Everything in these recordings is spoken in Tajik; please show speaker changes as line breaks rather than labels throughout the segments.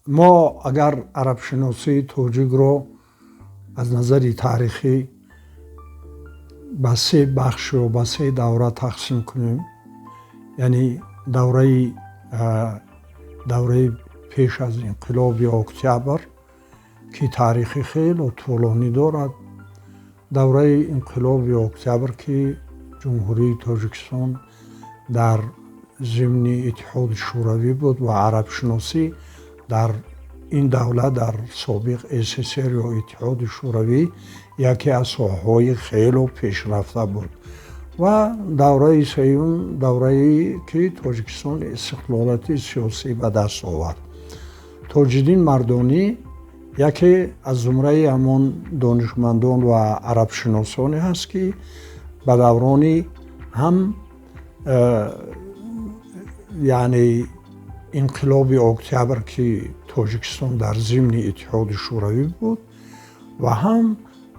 мо агар арабшиносии тоҷикро аз назари таърихӣ ба се бахш ё ба се давра тақсим кунем, яъне давраи пеш аз инқилоби октябр ки таърихи хело тӯлонӣ дорад, давраи инқилоби октябр ки ҷумҳурии Тоҷикистон дар зимни иттиҳоди шӯравӣ буд ва арабшиносӣ дар ин давлат дар собиқ СССР ё иттиҳоди шӯравӣ яке аз соҳаҳои хело пешрафта буд. ва давраи сеюм даврае ки Тоҷикистон истиқлолияти сиёсӣ ба даст овард. Тоҷиддин Мардонӣ яке аз зумраи ҳамон донишмандон ва арабшиносоне ҳаст ки ба даврони ҳам яъне инқилоби октябр ки Тоҷикистон дар зимни иттиҳоди шӯравӣ буд ва ҳам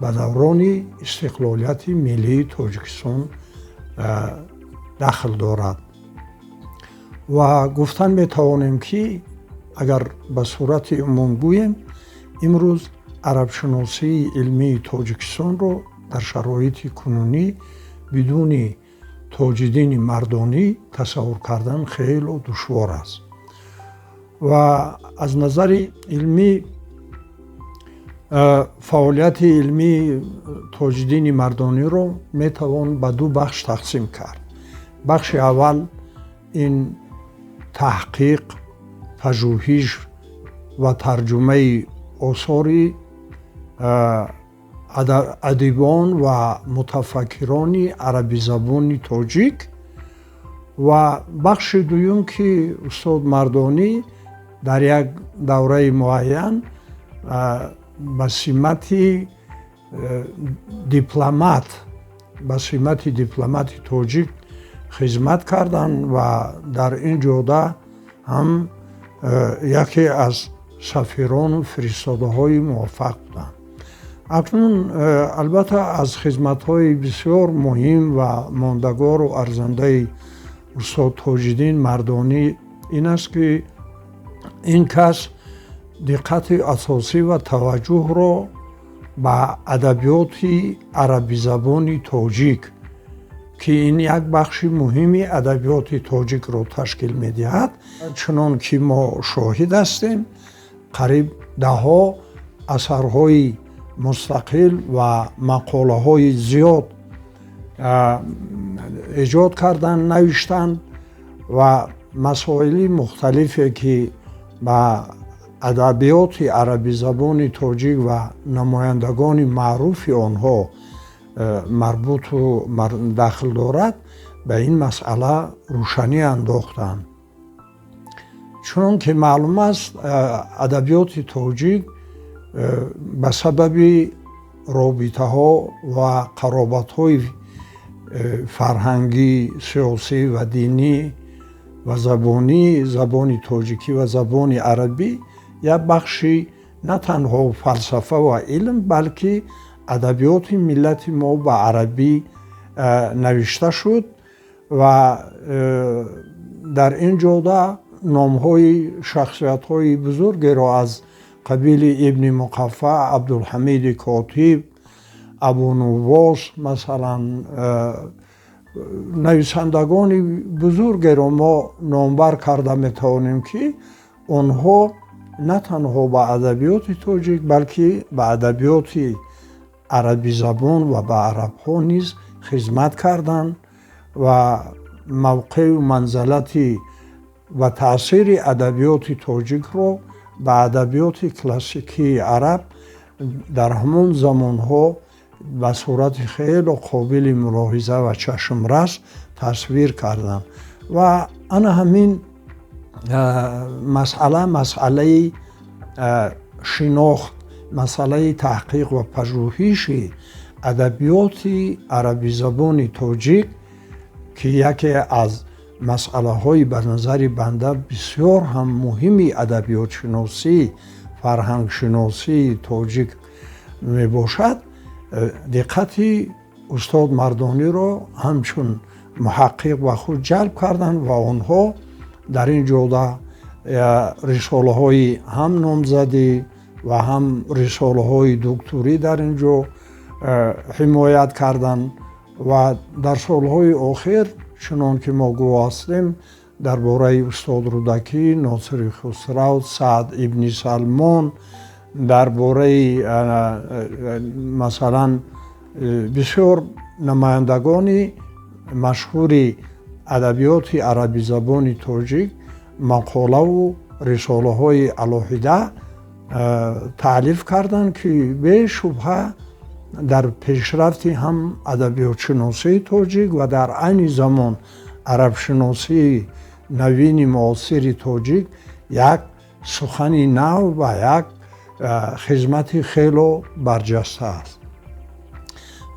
ба даврони истиқлолияти миллии Тоҷикистон дахл дорад. ва гуфтан метавонем ки агар ба сурати умум гӯем, имрӯз арабшиносии илмии Тоҷикистонро дар шароити кунунӣ бидуни Тоҷиддини Мардонӣ тасаввур кардан хело душвор аст. ва аз назари илмӣ фаъолияти илмии Тоҷиддини Мардониро метавон ба ду бахш тақсим кард. бахши аввал ин таҳқиқ, пажӯҳиш ва тарҷумаи осори адибон ва мутафаккирони арабизабони тоҷик ва бахши дуюм ки устод Мардонӣ дар як давраи муайян ба симати дипломати тоҷик хизмат карданд ва дар ин ҷода ҳам яке аз сафирону фиристодаҳои муваффақ буданд. акнун албатта аз хизматҳои бисёр муҳим ва мондагору арзандаи устод Тоҷиддин Мардонӣ ин аст ки ин кас диққати асосӣ ва таваҷҷӯҳро ба адабиёти арабизабони тоҷик ки ин як бахши муҳими адабиёти тоҷикро ташкил медиҳад, чунон ки мо шоҳид ҳастем, қариб даҳҳо асарҳои мустақил ва мақолаҳои зиёд эҷод карданд, навиштанд ва масоили мухталифе ки ба адабиёти арабизабони тоҷик ва намояндагони маъруфи онҳо марбуту дахл дорад, ба ин масъала рӯшанӣ андохтанд. чунон ки маълум аст, адабиёти тоҷик ба сабаби робитаҳо ва қаробатҳои фарҳангӣ, сиёсӣ ва динӣ ва забони тоҷикӣ ва забони арабӣ як бахши на танҳо фалсафа ва илм, балки адабиёти миллати мо ба арабӣ навишта шуд ва дар ин ҷода номҳои шахсиятҳои бузургеро аз қабили Ибни Муқаффа, Абдулҳамиди Котиб, Абунуввос, масалан нависандагони бузургеро мо номбар карда метавонем ки онҳо на танҳо ба адабиёти тоҷик, балки ба адабиёти арабизабон ва ба арабҳо низ хизмат карданд ва мавқеъу манзалати ва таъсири адабиёти тоҷикро ба адабиёти классикии араб дар ҳамон замонҳо ба сурати хело қобили мулоҳиза ва чашмрас тасвир карданд. ва ана ҳамин масъалаи шинохт, масъалаи таҳқиқ ва пажӯҳиши адабиёти арабизабони тоҷик ки яке аз масъалаҳои ба назари банда бисёр ҳам муҳими адабиётшиносӣ, фарҳангшиносии тоҷик мебошад, диққати устод Мардониро ҳамчун муҳаққиқ ба худ ҷалб карданд ва онҳо дар ин ҷода рисолаҳои ҳам номзадӣ ва ҳам рисолаҳои докторӣ дар ин ҷо ҳимоят карданд ва дар солҳои охир чунон ки мо гувоҳ ҳастем дар бораи устод Рудакӣ, Носири Хусрав, Саъд ибни Салмон, дар бораи масалан бисёр намояндагони машҳури адабиёти арабизабони тоҷик мақолаву рисолаҳои алоҳида таълиф карданд, ки бешубҳа дар пешрафти ҳам адабиётшиносии тоҷик ва дар айни замон арабшиносии навини муосири тоҷик як сухани нав ва як хизмати хело барҷаста аст.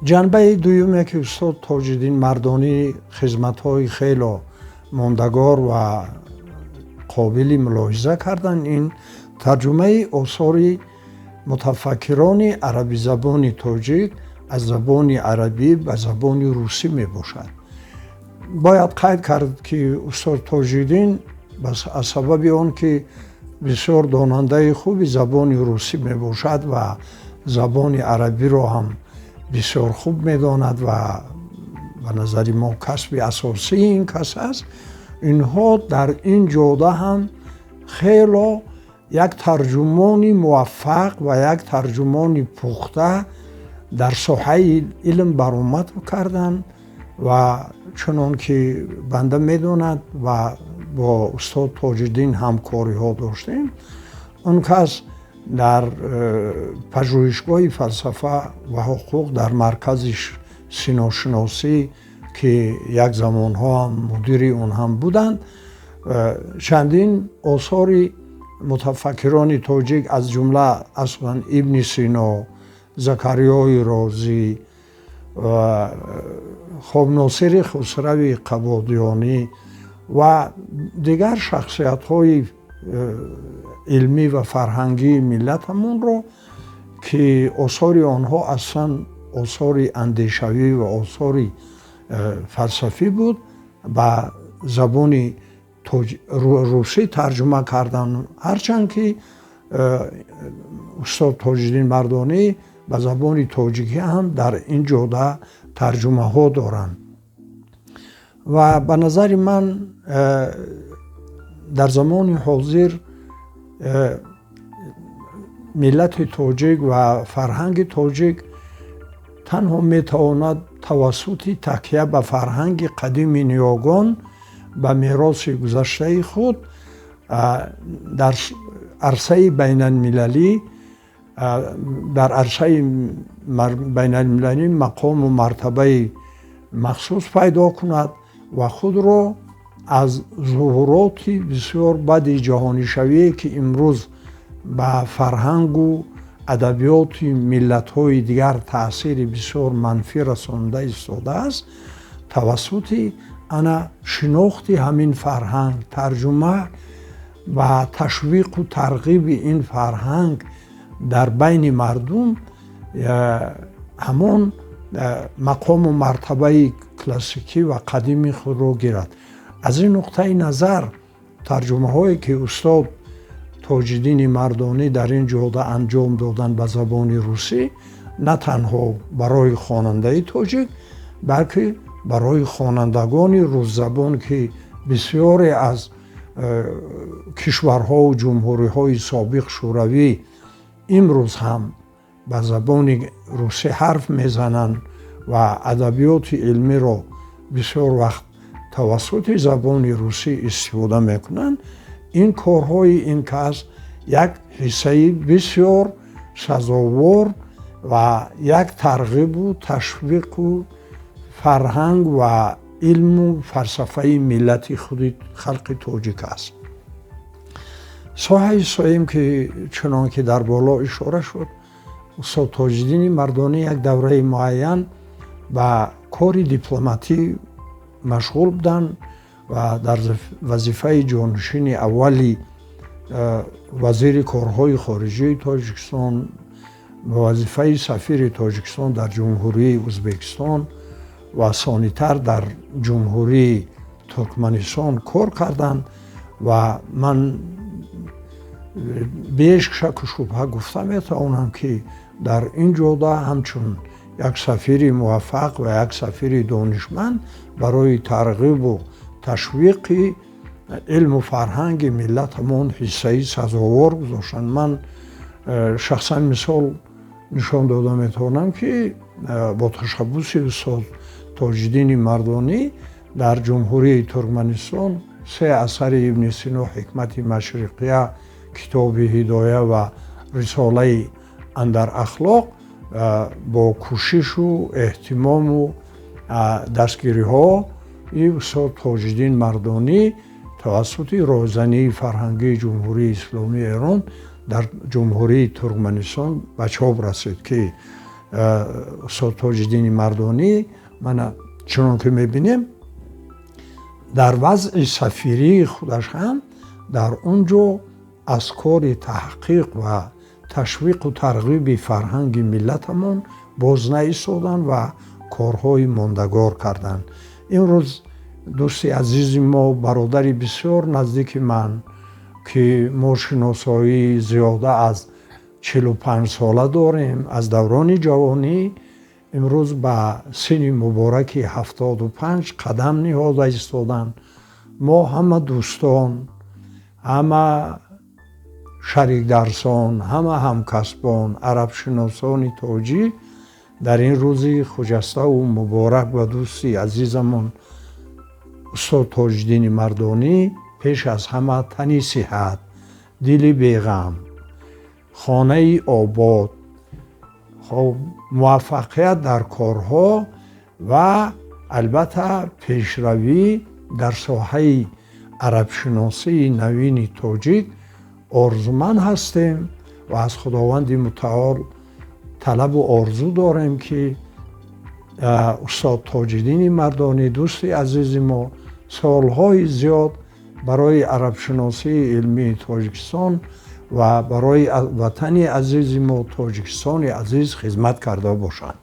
ҷанбаи дуюме ки устод Тоҷиддин Мардонӣ хизматҳои хело мондагор ва қобили мулоҳиза карданд, ин тарҷумаи осори мутафаккирони арабизабони тоҷик аз забони арабӣ ба забони русӣ мебошад. Бояд қайд кард, ки устод Тоҷиддин аз сабаби он ки бисёр донандаи хуби забони русӣ мебошад ва забони арабиро ҳам бисёр хуб медонад ва ба назари мо касби асосии ин кас аст, инҳо дар ин ҷода ҳам хело як тарҷумони муваффақ ва як тарҷумони пухта дар соҳаи илм баромад карданд ва чунон ки банда медонад ва бо устод Тоҷиддин ҳамкориҳо доштем, он кас дар пажӯҳишгоҳи фалсафа ва ҳуқуқ дар маркази синошиносӣ, ки як замонҳо ҳам мудири он ҳам буданд, чандин осори мутафаккирони тоҷик аз ҷумла аслан Ибни Сино, Закариёи Розӣ, Носири Хусрави Қабодиёнӣ ва дигар шахсиятҳои илмӣ ва фарҳангии миллатамонро, ки осори онҳо аслан осори андешавӣ ва осори фалсафӣ буд, ба забони русӣ тарҷума карданд, ҳарчанд ки устод Тоҷиддин Мардонӣ ба забони тоҷикӣ ҳам дар ин ҷода тарҷумаҳо доранд. ва ба назари ман дар замони ҳозир миллати тоҷик ва фарҳанги тоҷик танҳо метавонад тавассути такя ба фарҳанги қадими ниёгон ба мероси гузаштаи худ дар арсаи байналмилалӣ дар арсаи байналмилалӣ мақому мартабаи махсус пайдо кунад ва худро аз зуҳуроти бисёр баъди ҷаҳонишавие, ки имрӯз ба фарҳангу адабиёти миллатҳои дигар таъсири бисёр манфӣ расонда истодааст, тавассути ана шинохти ҳамин фарҳанг, тарҷума ва ташвиқу тарғиби ин фарҳанг дар байни мардум ҳамон мақому мартабаи классикӣ ва қадими худро гирад. аз ин нуқтаи назар тарҷумаҳое ки устод Тоҷиддини Мардонӣ дар ин ҷода анҷом доданд ба забони русӣ, на танҳо барои хонандаи тоҷик, балки барои хонандагони рӯззабон, ки бисёре аз кишварҳову ҷумҳуриҳои собиқ шӯравӣ имрӯз ҳам ба забони русӣ ҳарф мезананд ва адабиёти илмиро бисёр вақт тавассути забони русӣ истифода мекунанд. ин корҳои ин кас як ҳиссаи бисёр сазовор ва як тарғибу ташвиқу фарҳанг ва илму фалсафаи миллати худи халқи тоҷик аст. соҳаи соим, ки чунон ки дар боло ишора шуд, устод Тоҷиддини Мардонӣ як давраи муайян ба кори дипломатӣ машғул буданд ва дар вазифаи ҷонишини аввали вазири корҳои хориҷии Тоҷикистон, ба вазифаи сафири Тоҷикистон дар ҷумҳурии Ӯзбекистон ва сонитар дар ҷумҳурии Туркманистон кор карданд ва ман беш шак шубҳа гуфта метавонам, ки дар ин ҷода ҳамчун як сафири муваффақ ва як сафири донишманд барои тарғибу ташвиқи илму фарҳанги миллатамон ҳиссаи сазовор гузоштанд. Ман шахсан мисол нишон дода метавонам, ки бо ташаббуси устод Тоҷиддини Мардонӣ дар Ҷумҳурии Туркманистон 3 асари Ибни Сино Ҳикмати Машриқия, китоби Ҳидоя ва рисолаи Андар ахлоқ бо кӯшишу эҳтимому дастгириҳо устод Тоҷиддин Мардонӣ тавассути роҳзании фарҳангии Ҷумҳурии Исломии Эрон дар Ҷумҳурии Туркманистон ба чоп расид, ки устод Тоҷиддини Мардонӣ мана чунон ки мебинем дар вазъи сафирии худаш ҳам дар он ҷо аз кори таҳқиқ ва ташвиқу тарғиби фарҳанги миллатамон боз наистоданд ва корҳои мондагор карданд. имрӯз дӯсти азизи мо, бародари бисёр наздики ман, ки мо шиносоии зиёда аз 45 сола дорем, аз даврони ҷавонӣ имрӯз ба синни мубораки 75 қадам ниҳода истоданд. мо ҳама дӯстон, ҳама шарикдарсон, ҳама ҳамкасбон, арабшиносони тоҷӣ дар ин рӯзи хуҷаставу муборак ба дӯсти азизамон устод Тоҷиддини Мардонӣ пеш аз ҳама тани сиҳат, дили беғам, хонаи обод, муваффақият дар корҳо ва албатта пешравӣ дар соҳаи арабшиносии навини тоҷик орзуманд ҳастем ва аз Худованди мутаол талабу орзу дорем, ки устод Тоҷиддини Мардонӣ дӯсти азизи мо солҳои зиёд барои арабшиносии илмии Тоҷикистон ва барои ватани азизи мо Тоҷикистони азиз хизмат карда бошанд.